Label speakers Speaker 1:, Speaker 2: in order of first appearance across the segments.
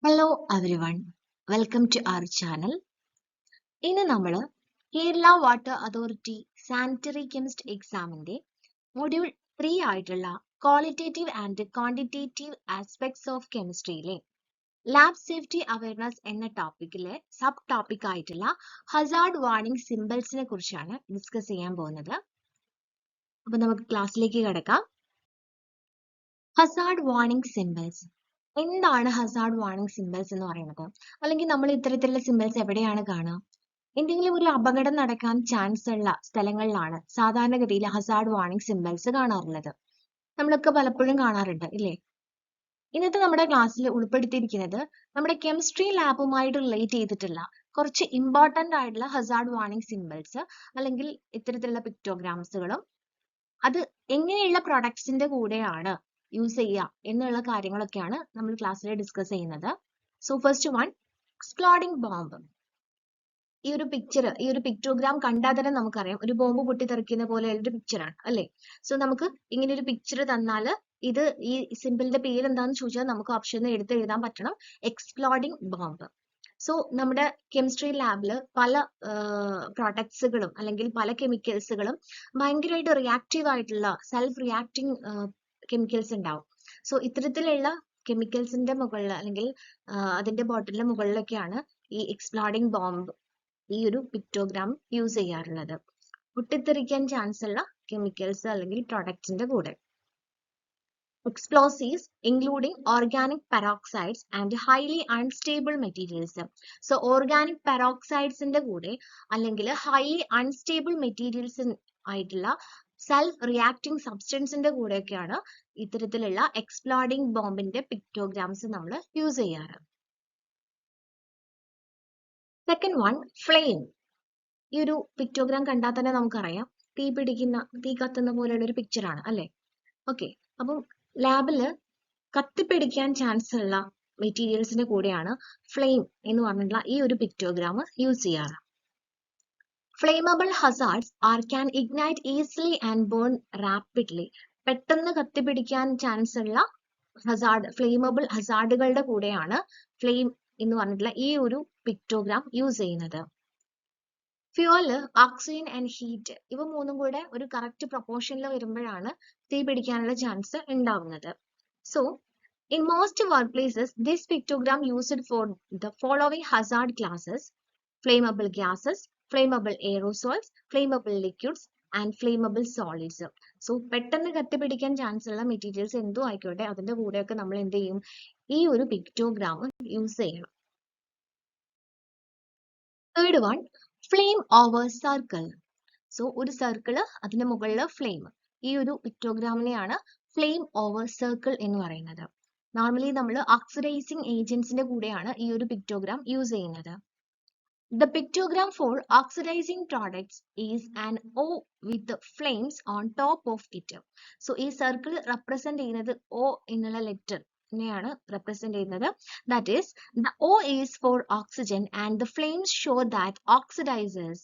Speaker 1: Hello everyone, welcome to our channel. ഇന്ന് നമ്മൾ Kerala water authority sanitary chemist എക്സാമിന്റെ module 3 ആയിട്ടുള്ള qualitative and quantitative aspects of കെമിസ്ട്രിയിലെ lab safety awareness എന്ന ടോപ്പിക്കിലെ സബ് ടോപ്പിക് ആയിട്ടുള്ള ഹസാർഡ് വാർണിംഗ് സിംബൽസിനെ കുറിച്ചാണ് ഡിസ്കസ് ചെയ്യാൻ പോകുന്നത്. അപ്പോൾ നമുക്ക് ക്ലാസ്സിലേക്ക് കിടക്കാം. ഹസാർഡ് വാർണിംഗ് സിംബൽസ് എന്താണ് ഹസാർഡ് വാർണിംഗ് സിംബൽസ് എന്ന് പറയുന്നത്? അല്ലെങ്കിൽ നമ്മൾ ഇത്തരത്തിലുള്ള സിംബൽസ് എവിടെയാണ് കാണുക? എന്തെങ്കിലും ഒരു അപകടം നടക്കാൻ ചാൻസ് ഉള്ള സ്ഥലങ്ങളിലാണ് സാധാരണഗതിയിൽ ഹസാർഡ് വാർണിംഗ് സിംബൽസ് കാണാറുള്ളത്. നമ്മളൊക്കെ പലപ്പോഴും കാണാറുണ്ട് ഇല്ലേ? ഇന്നത്തെ നമ്മുടെ ക്ലാസ്സിൽ ഉൾപ്പെടുത്തിയിരിക്കുന്നത് നമ്മുടെ കെമിസ്ട്രി ലാബുമായിട്ട് റിലേറ്റ് ചെയ്തിട്ടുള്ള കുറച്ച് ഇമ്പോർട്ടന്റ് ആയിട്ടുള്ള ഹസാർഡ് വാർണിംഗ് സിംബൽസ് അല്ലെങ്കിൽ ഇത്തരത്തിലുള്ള പിക്ടോഗ്രാംസുകളും അത് എങ്ങനെയുള്ള പ്രൊഡക്ട്സിന്റെ കൂടെയാണ് യൂസ് ചെയ്യുക എന്നുള്ള കാര്യങ്ങളൊക്കെയാണ് നമ്മൾ ക്ലാസ്സിൽ ഡിസ്കസ് ചെയ്യുന്നത്. So first one, exploding bomb. ഈ ഒരു പിക്ടോഗ്രാം കണ്ടാൽ തന്നെ നമുക്കറിയാം ഒരു ബോംബ് പൊട്ടിത്തെറിക്കുന്ന പോലെ ഒരു പിക്ചറാണ് അല്ലേ? സോ നമുക്ക് ഇങ്ങനെ ഒരു പിക്ചർ തന്നാൽ ഇത് ഈ സിമ്പിളിന്റെ പേര് എന്താണെന്ന് ചോദിച്ചാൽ നമുക്ക് ഓപ്ഷനിൽ എടുത്ത് എഴുതാൻ പറ്റണം, എക്സ്പ്ലോഡിംഗ് ബോംബ്. സോ നമ്മുടെ കെമിസ്ട്രി ലാബിൽ പല പ്രോഡക്ട്സുകളും അല്ലെങ്കിൽ പല കെമിക്കൽസുകളും ഭയങ്കരമായിട്ട് റിയാക്റ്റീവ് ആയിട്ടുള്ള സെൽഫ് റിയാക്ടിങ് കെമിക്കൽസ് ഉണ്ടാവും. സോ ഇത്തരത്തിലുള്ള കെമിക്കൽസിന്റെ മുകളിൽ അല്ലെങ്കിൽ അതിന്റെ ബോട്ടിലിന്റെ മുകളിലൊക്കെയാണ് ഈ എക്സ്പ്ലോഡിംഗ് ബോംബ് ഈ ഒരു പിക്ടോഗ്രാം യൂസ് ചെയ്യാറുള്ളത്. പൊട്ടിത്തെറിക്കാൻ ചാൻസ് ഉള്ള കെമിക്കൽസ് അല്ലെങ്കിൽ പ്രൊഡക്ട്സിന്റെ കൂടെ. Explosives including organic peroxides and highly unstable materials. So organic പെറോക്സൈഡ്സിന്റെ കൂടെ അല്ലെങ്കിൽ ഹൈലി അൺസ്റ്റേബിൾ മെറ്റീരിയൽസ് ആയിട്ടുള്ള സെൽഫ് റിയാക്ടിങ് സബ്സ്റ്റൻസിന്റെ കൂടെയൊക്കെയാണ് ഇത്തരത്തിലുള്ള എക്സ്പ്ലോഡിംഗ് ബോംബിന്റെ പിക്ടോഗ്രാംസ് നമ്മൾ യൂസ് ചെയ്യാറ്. Second one, flame. ഈ ഒരു പിക്ടോഗ്രാം കണ്ടാൽ തന്നെ നമുക്കറിയാം തീ കത്തുന്ന പോലെയുള്ള ഒരു പിക്ചറാണ് അല്ലേ? ഓക്കെ, അപ്പം ലാബില് കത്തിപ്പിടിക്കാൻ ചാൻസ് ഉള്ള മെറ്റീരിയൽസിന്റെ കൂടെയാണ് ഫ്ലെയിം എന്ന് പറഞ്ഞിട്ടുള്ള ഈ ഒരു പിക്ടോഗ്രാം യൂസ് ചെയ്യാറ്. Flammable hazards can ignite easily and burn rapidly. പെട്ടെന്ന് കത്തിപ്പിടിക്കാൻ ചാൻസ് ഉള്ള ഫ്ലെയിമബിൾ ഹസാർഡുകളുടെ കൂടെയാണ് ഫ്ലെയിം എന്ന് പറഞ്ഞിട്ടുള്ള ഈ ഒരു പിക്ടോഗ്രാം യൂസ് ചെയ്യുന്നത്. ഫ്യൂവല്, ഓക്സിജൻ ആൻഡ് ഹീറ്റ് ഇവ മൂന്നും കൂടെ ഒരു കറക്റ്റ് പ്രൊപ്പോർഷനിൽ വരുമ്പോഴാണ് തീ പിടിക്കാനുള്ള ചാൻസ് ഉണ്ടാവുന്നത്. So in most workplaces this pictogram used for the following hazard classes: flammable gases, flammable aerosols, flammable liquids and flammable solids. So പെട്ടെന്ന് കത്തിപ്പിടിക്കാൻ ചാൻസ് ഉള്ള മെറ്റീരിയൽസ് എന്തോ ആയിക്കോട്ടെ അതിന്റെ കൂടെയൊക്കെ നമ്മൾ എന്ത് ചെയ്യും, ഈ ഒരു പിക്ടോഗ്രാം യൂസ് ചെയ്യണം. Third one, flame over circle. So ഒരു സർക്കിള് അതിന്റെ മുകളിൽ ഫ്ലെയിം, ഈ ഒരു പിക്ടോഗ്രാമിനെയാണ് ഫ്ലെയിം ഓവർ സർക്കിൾ എന്ന് പറയുന്നത്. നോർമലി നമ്മൾ ഓക്സിഡൈസിങ് ഏജന്റ്സിന്റെ കൂടെയാണ് ഈ ഒരു പിക്ടോഗ്രാം യൂസ് ചെയ്യുന്നത്. The pictogram for oxidizing products is an O with flames on top of it. So ഈ സർക്കിൾ റെപ്രസെന്റ് ചെയ്യുന്നത് O എന്നുള്ള ലെറ്റർ നെയാണ് റെപ്രസെന്റ് ചെയ്യുന്നത്. That is, the O is for oxygen and the flames show that oxidizes.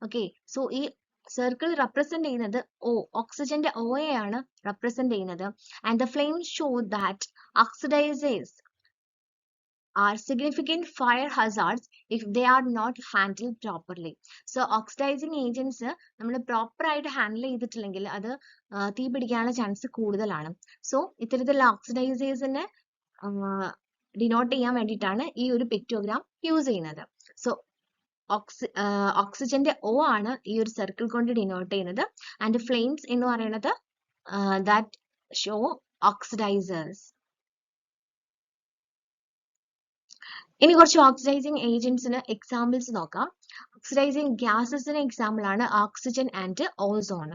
Speaker 1: Okay, so ഈ circle represent ചെയ്യുന്നത് O, ഓക്സിജന്റെ ഓയെയാണ് represent ചെയ്യുന്നത്. And the flames show that oxidizes are significant fire hazards if they are not handled properly. So oxidizing agents നമ്മൾ proper ആയിട്ട് handle ചെയ്തിട്ടില്ലെങ്കിൽ അത് തീ പിടിക്കാനുള്ള ചാൻസ് കൂടുതലാണ്. സോ ഇത്തരത്തിലുള്ള ഓക്സിഡൈസേഴ്സിനെ ഡിനോട്ട് ചെയ്യാൻ വേണ്ടിയിട്ടാണ് ഈ ഒരു പിക്ടോഗ്രാം യൂസ് ചെയ്യുന്നത്. സോ ഓക്സിജന്റെ O ആണ് ഈ ഒരു സർക്കിൾ കൊണ്ട് ഡിനോട്ട് ചെയ്യുന്നത്. ആൻഡ് ഫ്ലെയിംസ് എന്ന് പറയുന്നത് ദാറ്റ് ഷോ ഓക്സിഡൈസേഴ്സ്. ഇനി കുറച്ച് ഓക്സിഡൈസിങ് ഏജന്റ്സിന് എക്സാമ്പിൾസ് നോക്കാം. ഓക്സിഡൈസിങ് ഗ്യാസസിന് എക്സാമ്പിൾ ആണ് oxygen and ozone.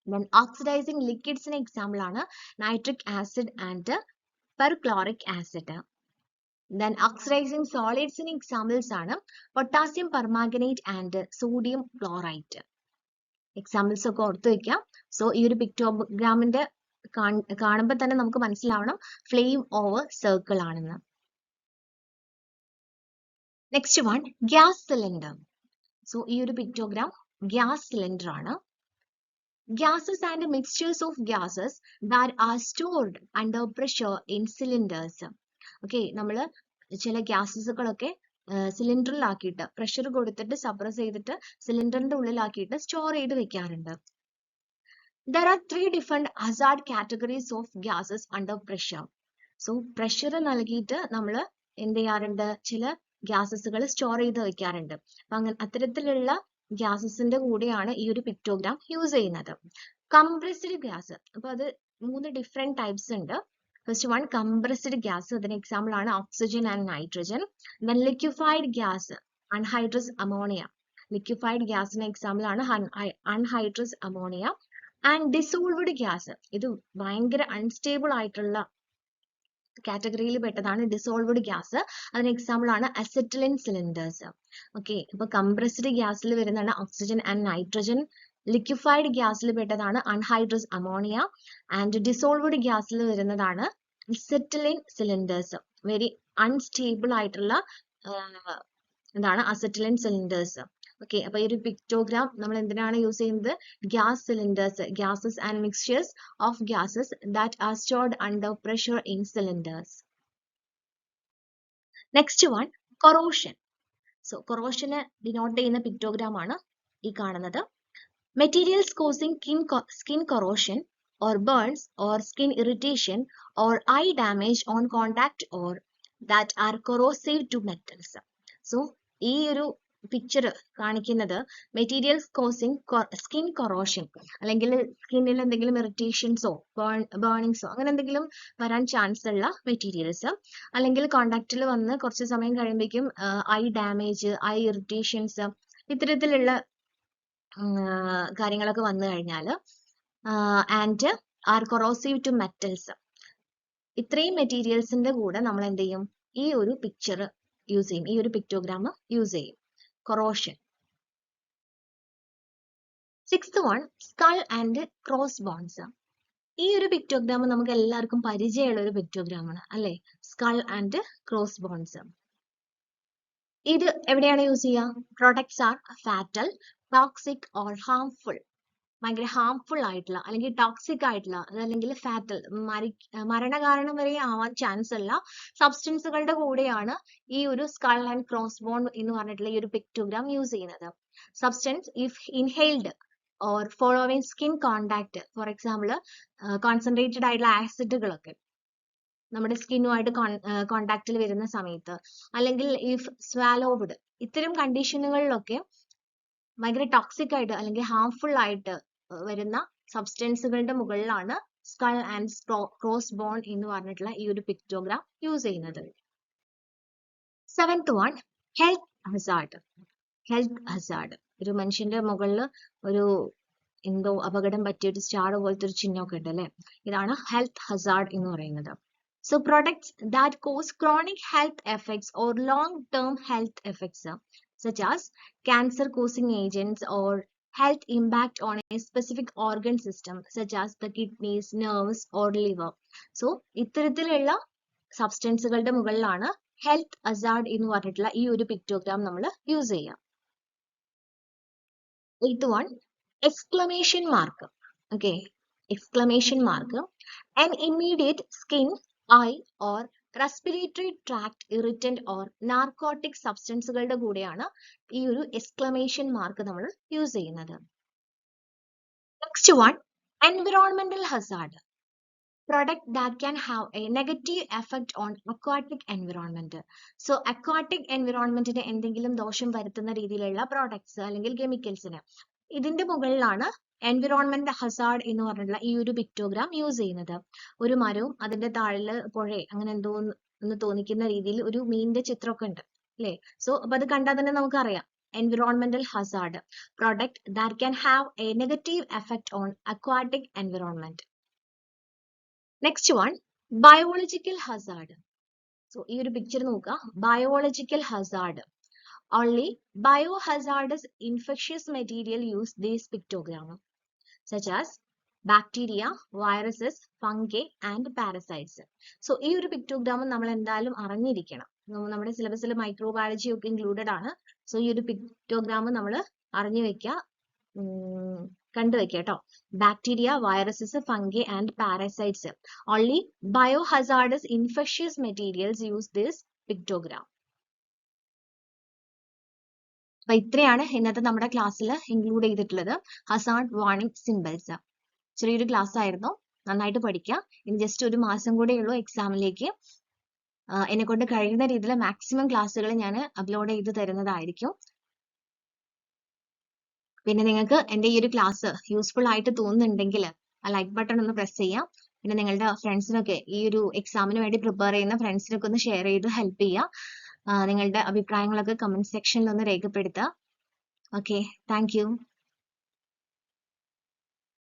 Speaker 1: Then oxidizing ലിക്വിഡ്സിന് എക്സാമ്പിൾ ആണ് nitric acid and perchloric acid. Then oxidizing സോളിഡ്സിന് എക്സാമ്പിൾസ് ആണ് potassium permanganate and sodium chlorite. Examples ഒക്കെ ഓർത്തു വെക്കാം. സോ ഈ ഒരു പിക്ടോഗ്രാമിന്റെ കാണുമ്പോൾ തന്നെ നമുക്ക് മനസ്സിലാവണം ഫ്ലെയിം ഓവർ സർക്കിൾ ആണെന്ന്. Next one, gas cylinder. So ഈ ഒരു പിക്ടോഗ്രാം ഗ്യാസ് സിലിണ്ടർ ആണ്. Gases and mixtures of gases that are stored under pressure in cylinders. Okay, നമ്മൾ ചില ഗ്യാസസുകളൊക്കെ സിലിണ്ടറിലാക്കിയിട്ട് പ്രഷർ കൊടുത്തിട്ട് സപ്രസ് ചെയ്തിട്ട് സിലിണ്ടറിന്റെ ഉള്ളിലാക്കിയിട്ട് സ്റ്റോർ ചെയ്ത് വെക്കാറുണ്ട്. There are 3 different hazard categories of gases under pressure. So pressure നൽകിയിട്ട് നമ്മൾ എന്ത് ചെയ്യാറുണ്ട്, ചില ഗ്യാസസുകൾ സ്റ്റോർ ചെയ്ത് വെക്കാറുണ്ട്. അപ്പൊ അങ്ങനെ അത്തരത്തിലുള്ള ഗ്യാസസിന്റെ കൂടെയാണ് ഈ ഒരു പിക്ടോഗ്രാം യൂസ് ചെയ്യുന്നത്. കംപ്രസ്ഡ് ഗ്യാസ്, അപ്പൊ അത് 3 ഡിഫറെന്റ് ടൈപ്സ് ഉണ്ട്. ഫസ്റ്റ് വൺ കംപ്രസ്ഡ് ഗ്യാസ്, അതിന് എക്സാമ്പിൾ ആണ് oxygen and nitrogen. Then liquefied gas, anhydrous ammonia. Liquefied ഗ്യാസിന് എക്സാമ്പിൾ ആണ് anhydrous ammonia. And dissolved gas, ഇത് ഭയങ്കര അൺസ്റ്റേബിൾ ആയിട്ടുള്ള കാറ്റഗറിയിൽ പെട്ടതാണ് ഡിസോൾവ്ഡ് ഗ്യാസ്. അതിന് എക്സാമ്പിൾ ആണ് അസറ്റിലിൻ സിലിണ്ടേഴ്സ്. ഓക്കെ, അപ്പൊ കംപ്രസ്ഡ് ഗ്യാസിൽ വരുന്നതാണ് ഓക്സിജൻ ആൻഡ് നൈട്രജൻ. ലിക്വിഫൈഡ് ഗ്യാസിൽ പെട്ടതാണ് അൺഹൈഡ്രസ് അമോണിയ. ആൻഡ് ഡിസോൾവ്ഡ് ഗ്യാസിൽ വരുന്നതാണ് അസറ്റിലിൻ സിലിണ്ടേഴ്സ്. വെരി അൺസ്റ്റേബിൾ ആയിട്ടുള്ള എന്താണ് അസറ്റിലിൻ സിലിണ്ടേഴ്സ്. ഓക്കെ, അപ്പൊ ഈ ഒരു പിക്ടോഗ്രാം നമ്മൾ എന്തിനാണ് യൂസ് ചെയ്യുന്നത്? Gas cylinders, gases and mixtures of gases that are stored under pressure in cylinders. Next one corrosion. So കൊറോഷനെ ഡിനോട്ട് ചെയ്യുന്ന പിക്ടോഗ്രാം ആണ് ഈ കാണുന്നത്. Materials causing skin corrosion or burns or skin irritation or eye damage on contact or that are corrosive to metals. So ഈ ഒരു picture കാണിക്കുന്നത് materials causing skin corrosion, അല്ലെങ്കിൽ സ്കിന്നിൽ എന്തെങ്കിലും ഇറിറ്റേഷൻസോ ബേണിങ്സോ അങ്ങനെ എന്തെങ്കിലും വരാൻ ചാൻസ് ഉള്ള മെറ്റീരിയൽസ്, അല്ലെങ്കിൽ കോണ്ടാക്റ്റിൽ വന്ന് കുറച്ച് സമയം കഴിയുമ്പോഴേക്കും ഐ ഡാമേജ്, ഐ ഇറിറ്റേഷൻസ്, ഇത്തരത്തിലുള്ള കാര്യങ്ങളൊക്കെ വന്നു കഴിഞ്ഞാൽ and are corrosive to metals, ഇത്രയും മെറ്റീരിയൽസിന്റെ കൂടെ നമ്മൾ എന്ത് ചെയ്യും? ഈ ഒരു പിക്ചർ യൂസ് ചെയ്യും, ഈ ഒരു പിക്ടോഗ്രാം യൂസ് ചെയ്യും. Corrosion. Sixth one skull and crossbones. ഈ ഒരു പിക്ടോഗ്രാം നമുക്ക് എല്ലാവർക്കും പരിചയമുള്ള ഒരു പിക്ടോഗ്രാം ആണ് അല്ലെ, സ്കൾ ആൻഡ് ക്രോസ് ബോൺസ്. ഇത് എവിടെയാണ് യൂസ് ചെയ്യുക? Products are fatal, toxic or harmful. ഭയങ്കര ഹാംഫുൾ ആയിട്ടുള്ള അല്ലെങ്കിൽ ടോക്സിക് ആയിട്ടുള്ള, അതല്ലെങ്കിൽ ഫാറ്റൽ, മരണകാരണം വരെ ആവാൻ ചാൻസ് ഉള്ള സബ്സ്റ്റൻസുകളുടെ കൂടെയാണ് ഈ ഒരു സ്കൾ ആൻഡ് ക്രോസ് ബോൺ എന്ന് പറഞ്ഞിട്ടുള്ള ഈ ഒരു പിക്ടോഗ്രാം യൂസ് ചെയ്യുന്നത്. Substance if inhaled or following skin contact, for example concentrated ആയിട്ടുള്ള ആസിഡുകളൊക്കെ നമ്മുടെ സ്കിന്നുമായിട്ട് കോണ്ടാക്റ്റിൽ വരുന്ന സമയത്ത്, അല്ലെങ്കിൽ ഇഫ് സ്വാലോവ്ഡ്, ഇത്തരം കണ്ടീഷനുകളിലൊക്കെ ഭയങ്കര ടോക്സിക് ആയിട്ട് അല്ലെങ്കിൽ ഹാംഫുൾ ആയിട്ട് വരുന്ന സബ്സ്റ്റൻസുകളുടെ മുകളിലാണ് സ്കൾ ആൻഡ് ക്രോസ് ബോൺ എന്ന് പറഞ്ഞിട്ടുള്ള ഈ ഒരു പിക്ടോഗ്രാം യൂസ് ചെയ്യുന്നത്. Seventh one health Hazard. Health Hazard, ഒരു മനുഷ്യന്റെ മുകളിൽ ഒരു എന്തോ അപകടം പറ്റിയ ഒരു സ്റ്റാർ പോലത്തെ ഒരു ചിഹ്നമൊക്കെ ഉണ്ട് അല്ലെ, ഇതാണ് ഹെൽത്ത് ഹസാർഡ് എന്ന് പറയുന്നത്. So products that cause chronic health effects or long-term health effects such as cancer causing agents or health impact on a specific organ system such as the kidneys, nerves or liver. So ഇത്തരത്തിലുള്ള സബ്സ്റ്റൻസുകളുടെ മുകളിലാണ് health Hazard എന്ന് പറഞ്ഞിട്ടുള്ള ഈ ഒരു പിക്ടോഗ്രാം നമ്മൾ use ചെയ്യാം. Eighth one exclamation mark. Okay, exclamation mark. An immediate skin, eye or respiratory tract irritant or narcotic സബ്സ്റ്റൻസുകളുടെ കൂടെയാണ് ഈ ഒരു എക്സ്ക്ലമേഷൻ മാർക്ക് നമ്മൾ യൂസ് ചെയ്യുന്നത്. Next one environmental Hazard. Product that can have a negative effect on aquatic environment. So aquatic environmentന് എന്തെങ്കിലും ദോഷം വരുത്തുന്ന രീതിയിലുള്ള products അല്ലെങ്കിൽ കെമിക്കൽസിന്, ഇതിന്റെ മുകളിലാണ് എൻവിറോൺമെന്റ് ഹസാർഡ് എന്ന് പറഞ്ഞിട്ടുള്ള ഈ ഒരു പിക്ടോഗ്രാം യൂസ് ചെയ്യുന്നത്. ഒരു മരവും അതിന്റെ താഴെ പുഴ അങ്ങനെ എന്തോ എന്ന് തോന്നിക്കുന്ന രീതിയിൽ ഒരു മീനിന്റെ ചിത്രമൊക്കെ ഉണ്ട് അല്ലേ. സോ അപ്പൊ അത് കണ്ടാൽ തന്നെ നമുക്കറിയാം environmental hazard, product that can have a negative effect on aquatic environment. Next one, biological hazard. So ഈ ഒരു പിക്ചർ നോക്കുക, biological hazard. Only biohazardous infectious material use this pictogram, such as bacteria, viruses, fungi and parasites. So ഈ ഒരു പിക്ടോഗ്രാം നമ്മൾ എന്തായാലും അറിഞ്ഞിരിക്കണം. നമ്മുടെ സിലബസിൽ മൈക്രോബയോളജി ഒക്കെ ഇൻക്ലൂഡഡ് ആണ്. സോ ഈ ഒരു പിക്ടോഗ്രാം നമ്മൾ അറിഞ്ഞു വെക്കുക, കണ്ടുവെക്കുക കേട്ടോ. Bacteria, viruses, fungi and parasites. Only biohazardous infectious materials use this pictogram. അപ്പൊ ഇത്രയാണ് ഇന്നത്തെ നമ്മുടെ ക്ലാസ്സിൽ ഇൻക്ലൂഡ് ചെയ്തിട്ടുള്ളത് ഹസാർഡ് വാർണിംഗ് സിംബൽസ്. ചെറിയൊരു ക്ലാസ് ആയിരുന്നു. നന്നായിട്ട് പഠിക്കുക. ഇനി ജസ്റ്റ് ഒരു മാസം കൂടെ ഉള്ളൂ എക്സാമിലേക്ക്. എന്നെ കൊണ്ട് കഴിയുന്ന രീതിയിൽ മാക്സിമം ക്ലാസ്സുകൾ ഞാൻ അപ്ലോഡ് ചെയ്ത് തരുന്നതായിരിക്കും. പിന്നെ നിങ്ങൾക്ക് എൻ്റെ ഈ ഒരു ക്ലാസ് യൂസ്ഫുൾ ആയിട്ട് തോന്നുന്നുണ്ടെങ്കിൽ ആ ലൈക്ക് ബട്ടൺ ഒന്ന് പ്രസ് ചെയ്യാം. പിന്നെ നിങ്ങളുടെ ഫ്രണ്ട്സിനൊക്കെ ഈ ഒരു എക്സാമിന് വേണ്ടി പ്രിപ്പയർ ചെയ്യുന്ന ഫ്രണ്ട്സിനൊക്കെ ഒന്ന് ഷെയർ ചെയ്ത് ഹെൽപ്പ് ചെയ്യുക. നിങ്ങളുടെ അഭിപ്രായങ്ങളൊക്കെ കമന്റ് സെക്ഷനിൽ ഒന്ന് രേഖപ്പെടുത്തുക. Okay, thank you.